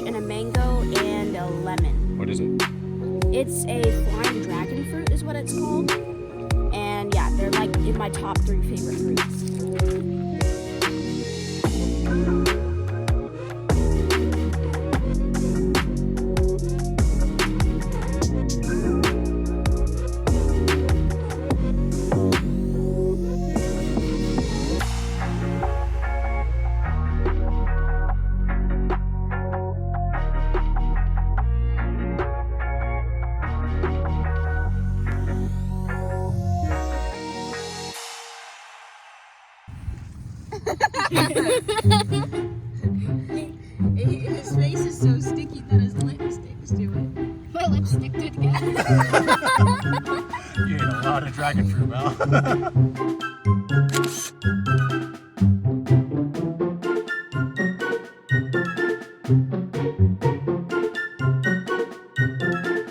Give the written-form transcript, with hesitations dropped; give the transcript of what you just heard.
and a mango and a lemon. What is it? It's a flying dragon fruit is what it's called. And yeah, they're like in my top 3 favorite fruits. His face is so sticky that his lips sticks to it. My lips stick to it together. You ate a lot of dragon fruit, Mel.